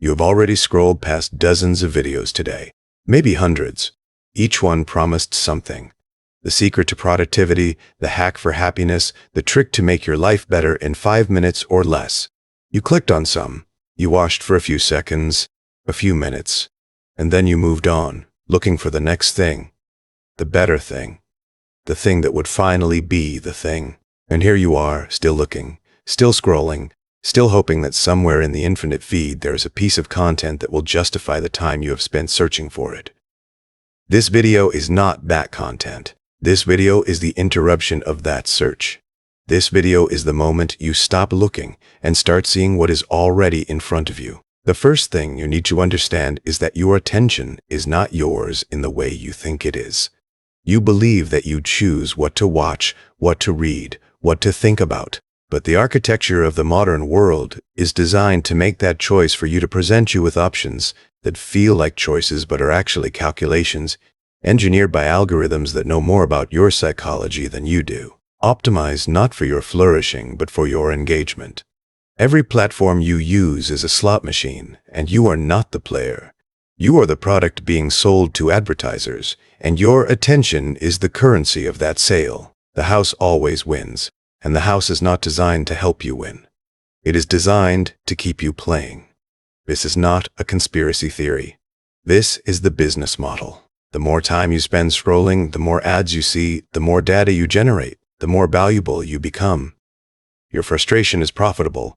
You have already scrolled past dozens of videos today, maybe hundreds. Each one promised something. The secret to productivity, the hack for happiness, the trick to make your life better in 5 minutes or less. You clicked on some. You watched for a few seconds, a few minutes, and then you moved on, looking for the next thing, the better thing, the thing that would finally be the thing. And here you are, still looking, still scrolling, still hoping that somewhere in the infinite feed there is a piece of content that will justify the time you have spent searching for it. This video is not that content. This video is the interruption of that search. This video is the moment you stop looking and start seeing what is already in front of you. The first thing you need to understand is that your attention is not yours in the way you think it is. You believe that you choose what to watch, what to read, what to think about. But the architecture of the modern world is designed to make that choice for you, to present you with options that feel like choices but are actually calculations, engineered by algorithms that know more about your psychology than you do. Optimized not for your flourishing but for your engagement. Every platform you use is a slot machine, and you are not the player. You are the product being sold to advertisers, and your attention is the currency of that sale. The house always wins, and the house is not designed to help you win. It is designed to keep you playing. This is not a conspiracy theory. This is the business model. The more time you spend scrolling, the more ads you see, the more data you generate, the more valuable you become. Your frustration is profitable.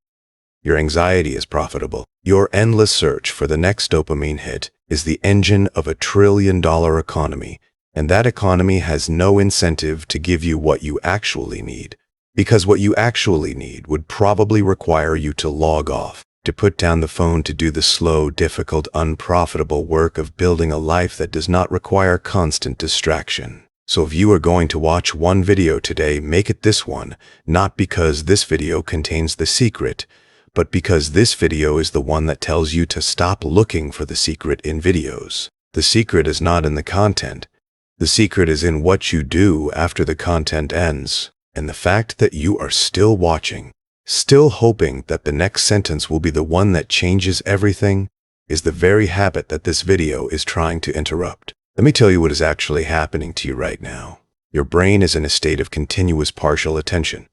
Your anxiety is profitable. Your endless search for the next dopamine hit is the engine of a trillion-dollar economy, and that economy has no incentive to give you what you actually need, because what you actually need would probably require you to log off, to put down the phone, to do the slow, difficult, unprofitable work of building a life that does not require constant distraction. So if you are going to watch one video today, make it this one, not because this video contains the secret, but because this video is the one that tells you to stop looking for the secret in videos. The secret is not in the content. The secret is in what you do after the content ends. And the fact that you are still watching, still hoping that the next sentence will be the one that changes everything, is the very habit that this video is trying to interrupt. Let me tell you what is actually happening to you right now. Your brain is in a state of continuous partial attention,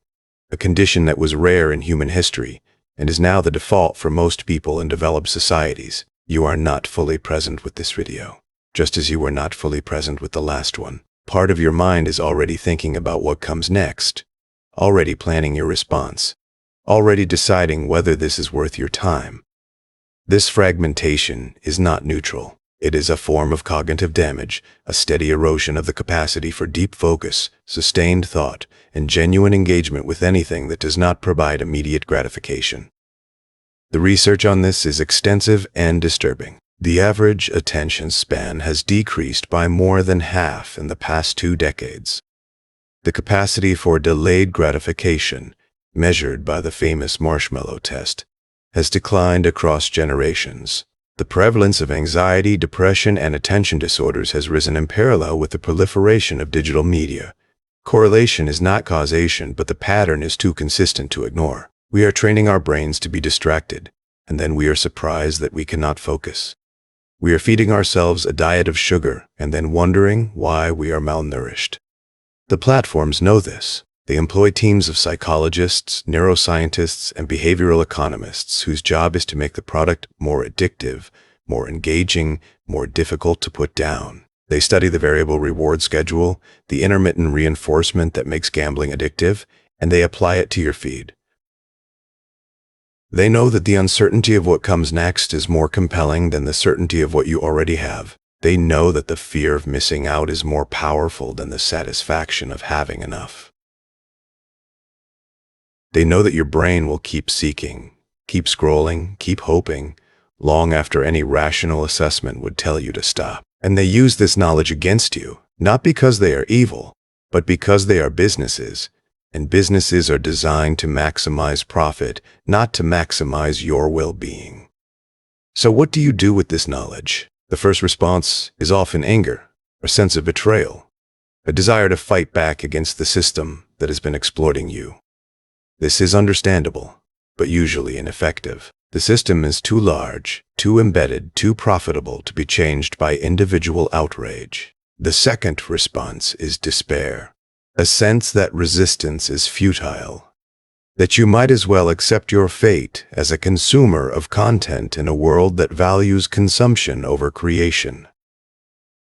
a condition that was rare in human history and is now the default for most people in developed societies. You are not fully present with this video, just as you were not fully present with the last one. Part of your mind is already thinking about what comes next, already planning your response, already deciding whether this is worth your time. This fragmentation is not neutral. It is a form of cognitive damage, a steady erosion of the capacity for deep focus, sustained thought, and genuine engagement with anything that does not provide immediate gratification. The research on this is extensive and disturbing. The average attention span has decreased by more than half in the past 2 decades. The capacity for delayed gratification, measured by the famous marshmallow test, has declined across generations. The prevalence of anxiety, depression, and attention disorders has risen in parallel with the proliferation of digital media. Correlation is not causation, but the pattern is too consistent to ignore. We are training our brains to be distracted, and then we are surprised that we cannot focus. We are feeding ourselves a diet of sugar and then wondering why we are malnourished. The platforms know this. They employ teams of psychologists, neuroscientists, and behavioral economists whose job is to make the product more addictive, more engaging, more difficult to put down. They study the variable reward schedule, the intermittent reinforcement that makes gambling addictive, and they apply it to your feed. They know that the uncertainty of what comes next is more compelling than the certainty of what you already have. They know that the fear of missing out is more powerful than the satisfaction of having enough. They know that your brain will keep seeking, keep scrolling, keep hoping, long after any rational assessment would tell you to stop. And they use this knowledge against you, not because they are evil, but because they are businesses, and businesses are designed to maximize profit, not to maximize your well-being. So what do you do with this knowledge? The first response is often anger, a sense of betrayal, a desire to fight back against the system that has been exploiting you. This is understandable, but usually ineffective. The system is too large, too embedded, too profitable to be changed by individual outrage. The second response is despair, a sense that resistance is futile, that you might as well accept your fate as a consumer of content in a world that values consumption over creation.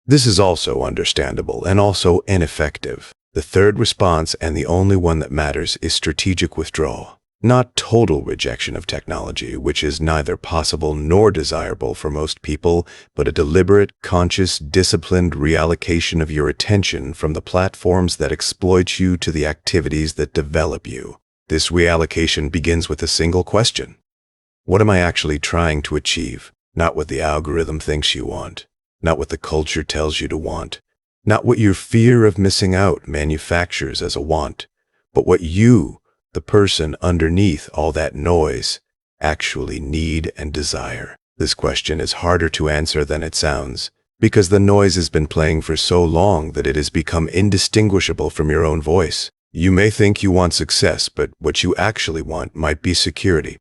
This is also understandable and also ineffective. The third response, and the only one that matters, is strategic withdrawal. Not total rejection of technology, which is neither possible nor desirable for most people, but a deliberate, conscious, disciplined reallocation of your attention from the platforms that exploit you to the activities that develop you. This reallocation begins with a single question. What am I actually trying to achieve? Not what the algorithm thinks you want, not what the culture tells you to want, not what your fear of missing out manufactures as a want, but what you, the person underneath all that noise, actually need and desire. This question is harder to answer than it sounds, because the noise has been playing for so long that it has become indistinguishable from your own voice. You may think you want success, but what you actually want might be security.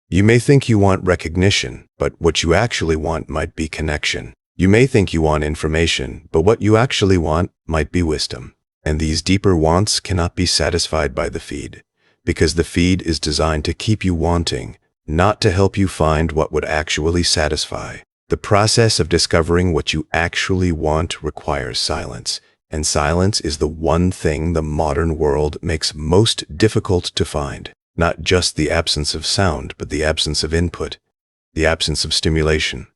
You may think you want recognition, but what you actually want might be connection. You may think you want information, but what you actually want might be wisdom. And these deeper wants cannot be satisfied by the feed, because the feed is designed to keep you wanting, not to help you find what would actually satisfy. The process of discovering what you actually want requires silence, and silence is the one thing the modern world makes most difficult to find. Not just the absence of sound, but the absence of input, the absence of stimulation,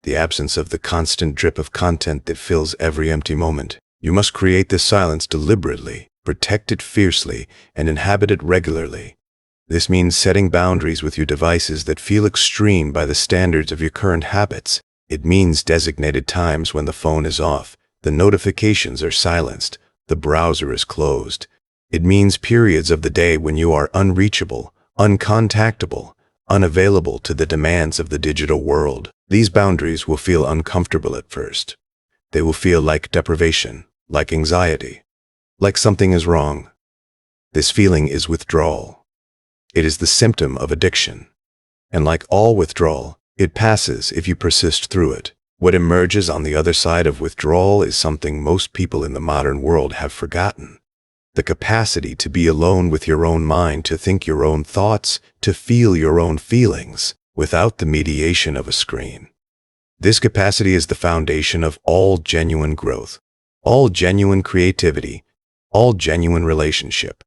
the absence of the constant drip of content that fills every empty moment. You must create this silence deliberately, protect it fiercely, and inhabit it regularly. This means setting boundaries with your devices that feel extreme by the standards of your current habits. It means designated times when the phone is off, the notifications are silenced, the browser is closed. It means periods of the day when you are unreachable, uncontactable, unavailable to the demands of the digital world. These boundaries will feel uncomfortable at first. They will feel like deprivation, like anxiety, like something is wrong. This feeling is withdrawal. It is the symptom of addiction. And like all withdrawal, it passes if you persist through it. What emerges on the other side of withdrawal is something most people in the modern world have forgotten. The capacity to be alone with your own mind, to think your own thoughts, to feel your own feelings, without the mediation of a screen. This capacity is the foundation of all genuine growth, all genuine creativity, all genuine relationship.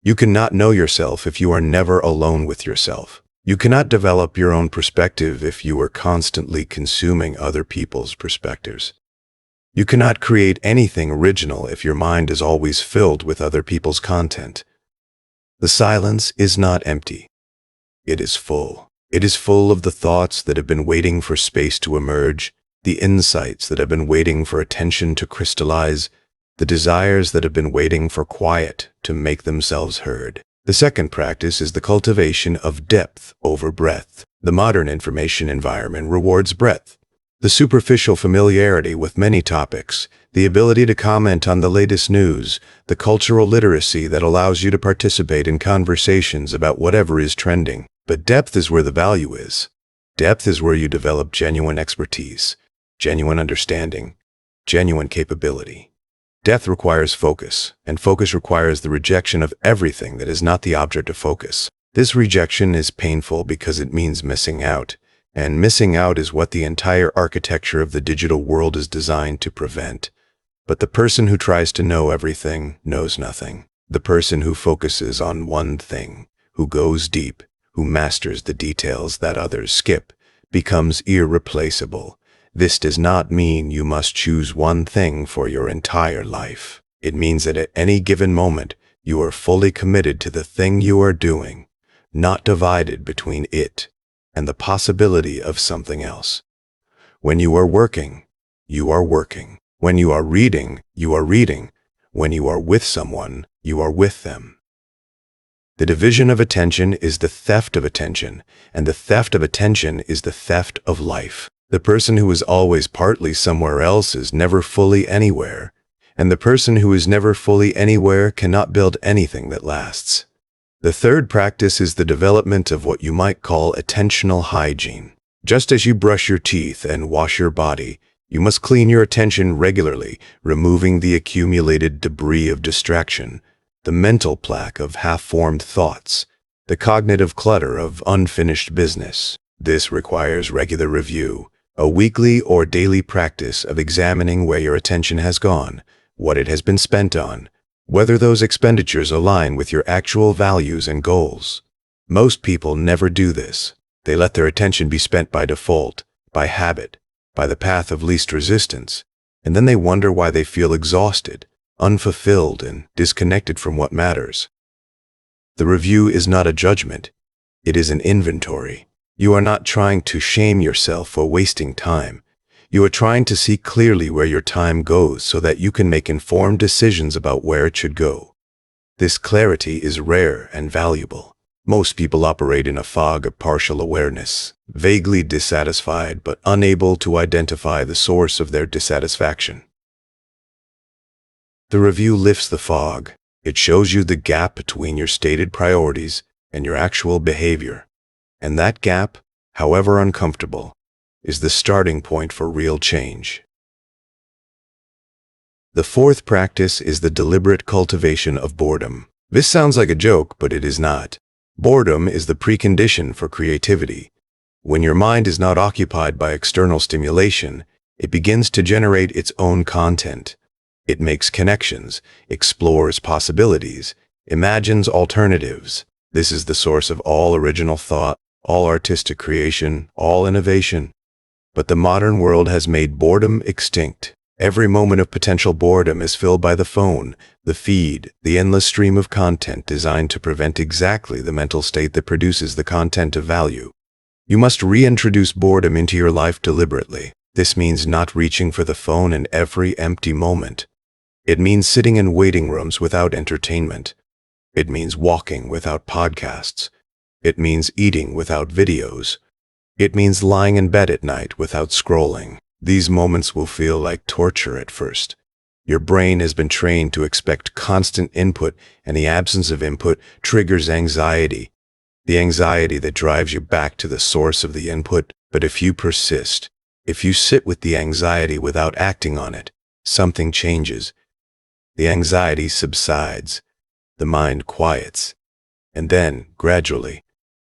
You cannot know yourself if you are never alone with yourself. You cannot develop your own perspective if you are constantly consuming other people's perspectives. You cannot create anything original if your mind is always filled with other people's content. The silence is not empty. It is full. It is full of the thoughts that have been waiting for space to emerge, the insights that have been waiting for attention to crystallize, the desires that have been waiting for quiet to make themselves heard. The second practice is the cultivation of depth over breadth. The modern information environment rewards breadth. The superficial familiarity with many topics, the ability to comment on the latest news, the cultural literacy that allows you to participate in conversations about whatever is trending. But depth is where the value is. Depth is where you develop genuine expertise, genuine understanding, genuine capability. Depth requires focus, and focus requires the rejection of everything that is not the object of focus. This rejection is painful because it means missing out, and missing out is what the entire architecture of the digital world is designed to prevent. But the person who tries to know everything knows nothing. The person who focuses on one thing, who goes deep, who masters the details that others skip, becomes irreplaceable. This does not mean you must choose one thing for your entire life. It means that at any given moment, you are fully committed to the thing you are doing, not divided between it and the possibility of something else. When you are working, you are working. When you are reading, you are reading. When you are with someone, you are with them. The division of attention is the theft of attention, and the theft of attention is the theft of life. The person who is always partly somewhere else is never fully anywhere, and the person who is never fully anywhere cannot build anything that lasts. The third practice is the development of what you might call attentional hygiene. Just as you brush your teeth and wash your body, you must clean your attention regularly, removing the accumulated debris of distraction, the mental plaque of half-formed thoughts, the cognitive clutter of unfinished business. This requires regular review, a weekly or daily practice of examining where your attention has gone, what it has been spent on, whether those expenditures align with your actual values and goals. Most people never do this. They let their attention be spent by default, by habit, by the path of least resistance, and then they wonder why they feel exhausted, unfulfilled, and disconnected from what matters. The review is not a judgment. It is an inventory. You are not trying to shame yourself for wasting time. You are trying to see clearly where your time goes so that you can make informed decisions about where it should go. This clarity is rare and valuable. Most people operate in a fog of partial awareness, vaguely dissatisfied but unable to identify the source of their dissatisfaction. The review lifts the fog. It shows you the gap between your stated priorities and your actual behavior. And that gap, however uncomfortable, is the starting point for real change. The fourth practice is the deliberate cultivation of boredom. This sounds like a joke, but it is not. Boredom is the precondition for creativity. When your mind is not occupied by external stimulation, it begins to generate its own content. It makes connections, explores possibilities, imagines alternatives. This is the source of all original thought, all artistic creation, all innovation. But the modern world has made boredom extinct. Every moment of potential boredom is filled by the phone, the feed, the endless stream of content designed to prevent exactly the mental state that produces the content of value. You must reintroduce boredom into your life deliberately. This means not reaching for the phone in every empty moment. It means sitting in waiting rooms without entertainment. It means walking without podcasts. It means eating without videos. It means lying in bed at night without scrolling. These moments will feel like torture at first. Your brain has been trained to expect constant input, and the absence of input triggers anxiety. The anxiety that drives you back to the source of the input. But if you persist, if you sit with the anxiety without acting on it, something changes. The anxiety subsides. The mind quiets. And then, gradually,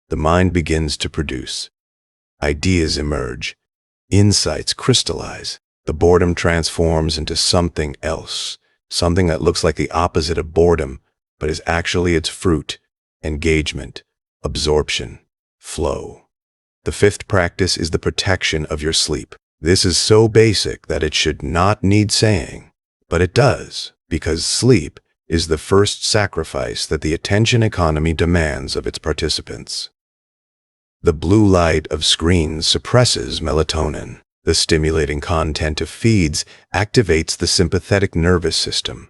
the mind begins to produce. Ideas emerge. Insights crystallize. The boredom transforms into something else, something that looks like the opposite of boredom, but is actually its fruit: engagement, absorption, flow. The fifth practice is the protection of your sleep. This is so basic that it should not need saying, but it does, because sleep is the first sacrifice that the attention economy demands of its participants. The blue light of screens suppresses melatonin. The stimulating content of feeds activates the sympathetic nervous system.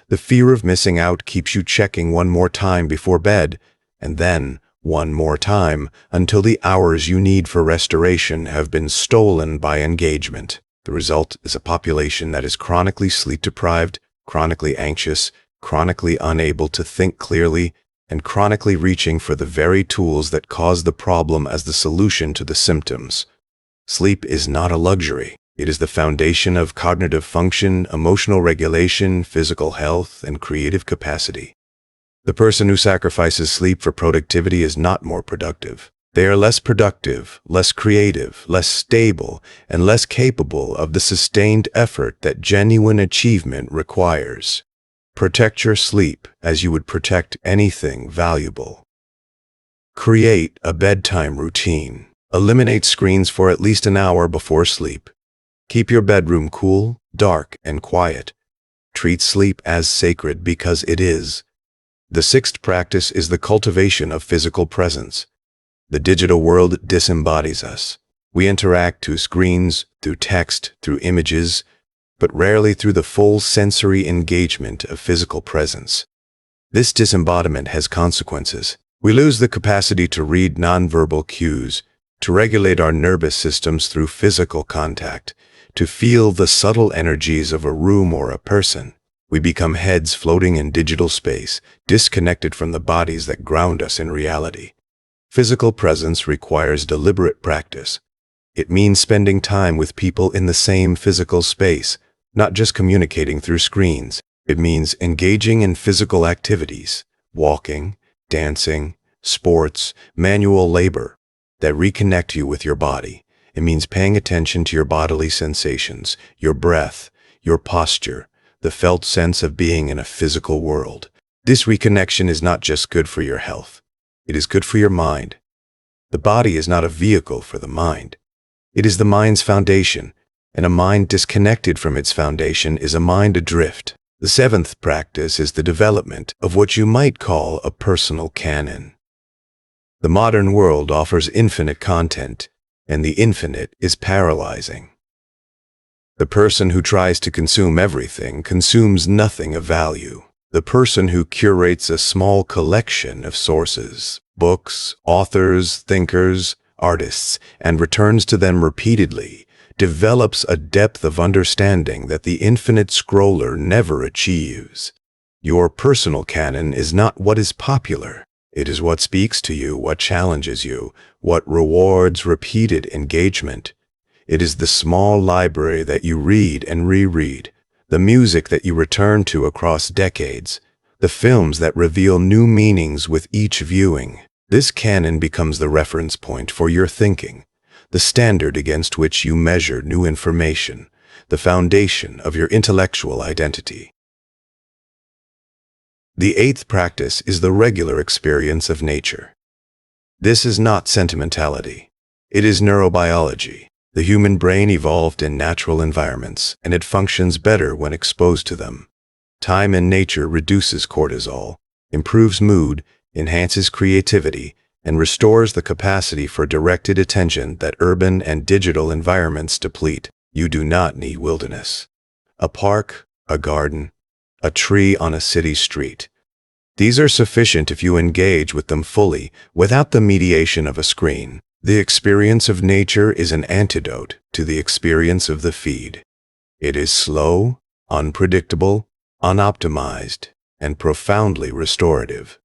The fear of missing out keeps you checking one more time before bed, and then one more time until the hours you need for restoration have been stolen by engagement. The result is a population that is chronically sleep-deprived, chronically anxious, chronically unable to think clearly, and chronically reaching for the very tools that cause the problem as the solution to the symptoms. Sleep is not a luxury. It is the foundation of cognitive function, emotional regulation, physical health, and creative capacity. The person who sacrifices sleep for productivity is not more productive. They are less productive, less creative, less stable, and less capable of the sustained effort that genuine achievement requires. Protect your sleep as you would protect anything valuable. Create a bedtime routine. Eliminate screens for at least an hour before sleep. Keep your bedroom cool, dark, and quiet. Treat sleep as sacred because it is. The sixth practice is the cultivation of physical presence. The digital world disembodies us. We interact through screens, through text, through images, but rarely through the full sensory engagement of physical presence. This disembodiment has consequences. We lose the capacity to read nonverbal cues, to regulate our nervous systems through physical contact, to feel the subtle energies of a room or a person. We become heads floating in digital space, disconnected from the bodies that ground us in reality. Physical presence requires deliberate practice. It means spending time with people in the same physical space, not just communicating through screens. It means engaging in physical activities, walking, dancing, sports, manual labor, that reconnect you with your body. It means paying attention to your bodily sensations, your breath, your posture, the felt sense of being in a physical world. This reconnection is not just good for your health. It is good for your mind. The body is not a vehicle for the mind. It is the mind's foundation, and a mind disconnected from its foundation is a mind adrift. The seventh practice is the development of what you might call a personal canon. The modern world offers infinite content, and the infinite is paralyzing. The person who tries to consume everything consumes nothing of value. The person who curates a small collection of sources, books, authors, thinkers, artists, and returns to them repeatedly, develops a depth of understanding that the infinite scroller never achieves. Your personal canon is not what is popular. It is what speaks to you, what challenges you, what rewards repeated engagement. It is the small library that you read and reread, the music that you return to across decades, the films that reveal new meanings with each viewing. This canon becomes the reference point for your thinking, the standard against which you measure new information, the foundation of your intellectual identity. The eighth practice is the regular experience of nature. This is not sentimentality. It is neurobiology. The human brain evolved in natural environments, and it functions better when exposed to them. Time in nature reduces cortisol, improves mood, enhances creativity, and restores the capacity for directed attention that urban and digital environments deplete. You do not need wilderness. A park, a garden, a tree on a city street. These are sufficient if you engage with them fully, without the mediation of a screen. The experience of nature is an antidote to the experience of the feed. It is slow, unpredictable, unoptimized, and profoundly restorative.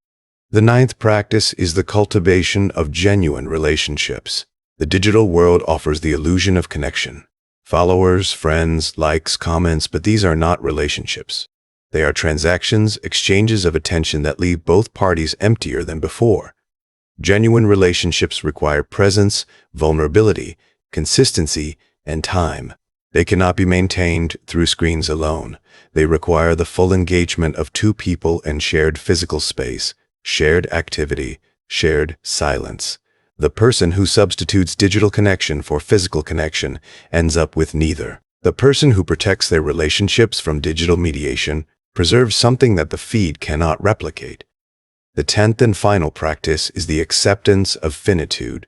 The ninth practice is the cultivation of genuine relationships. The digital world offers the illusion of connection. Followers, friends, likes, comments, but these are not relationships. They are transactions, exchanges of attention that leave both parties emptier than before. Genuine relationships require presence, vulnerability, consistency, and time. They cannot be maintained through screens alone. They require the full engagement of two people and shared physical space, shared activity, shared silence. The person who substitutes digital connection for physical connection ends up with neither. The person who protects their relationships from digital mediation preserves something that the feed cannot replicate. The 10th and final practice is the acceptance of finitude.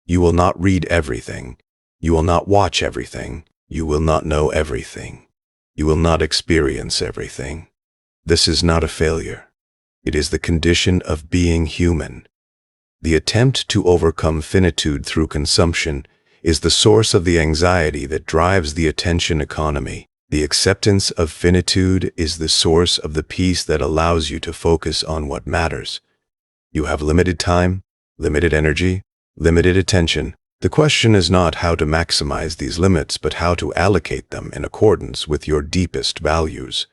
You will not read everything. You will not watch everything. You will not know everything. You will not experience everything. This is not a failure. It is the condition of being human. The attempt to overcome finitude through consumption is the source of the anxiety that drives the attention economy. The acceptance of finitude is the source of the peace that allows you to focus on what matters. You have limited time, limited energy, limited attention. The question is not how to maximize these limits, but how to allocate them in accordance with your deepest values.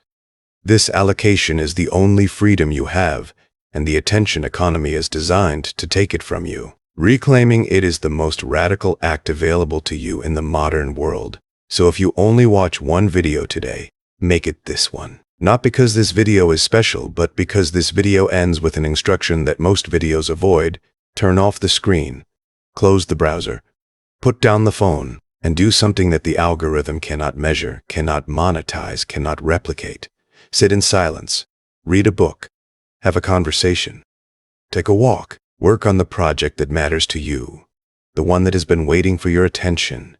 This allocation is the only freedom you have, and the attention economy is designed to take it from you. Reclaiming it is the most radical act available to you in the modern world. So if you only watch one video today, make it this one. Not because this video is special, but because this video ends with an instruction that most videos avoid. Turn off the screen, close the browser, put down the phone, and do something that the algorithm cannot measure, cannot monetize, cannot replicate. Sit in silence, read a book, have a conversation, take a walk, work on the project that matters to you, the one that has been waiting for your attention,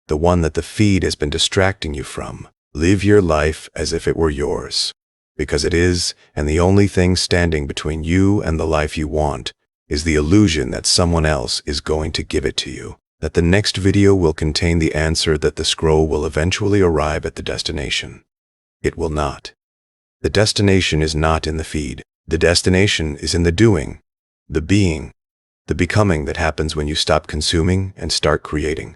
the one that the feed has been distracting you from. Live your life as if it were yours, because it is, and the only thing standing between you and the life you want is the illusion that someone else is going to give it to you, that the next video will contain the answer, that the scroll will eventually arrive at the destination. It will not. The destination is not in the feed. The destination is in the doing, the being, the becoming that happens when you stop consuming and start creating,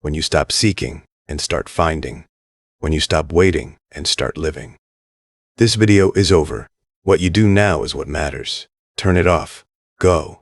when you stop seeking and start finding, when you stop waiting and start living. This video is over. What you do now is what matters. Turn it off. Go.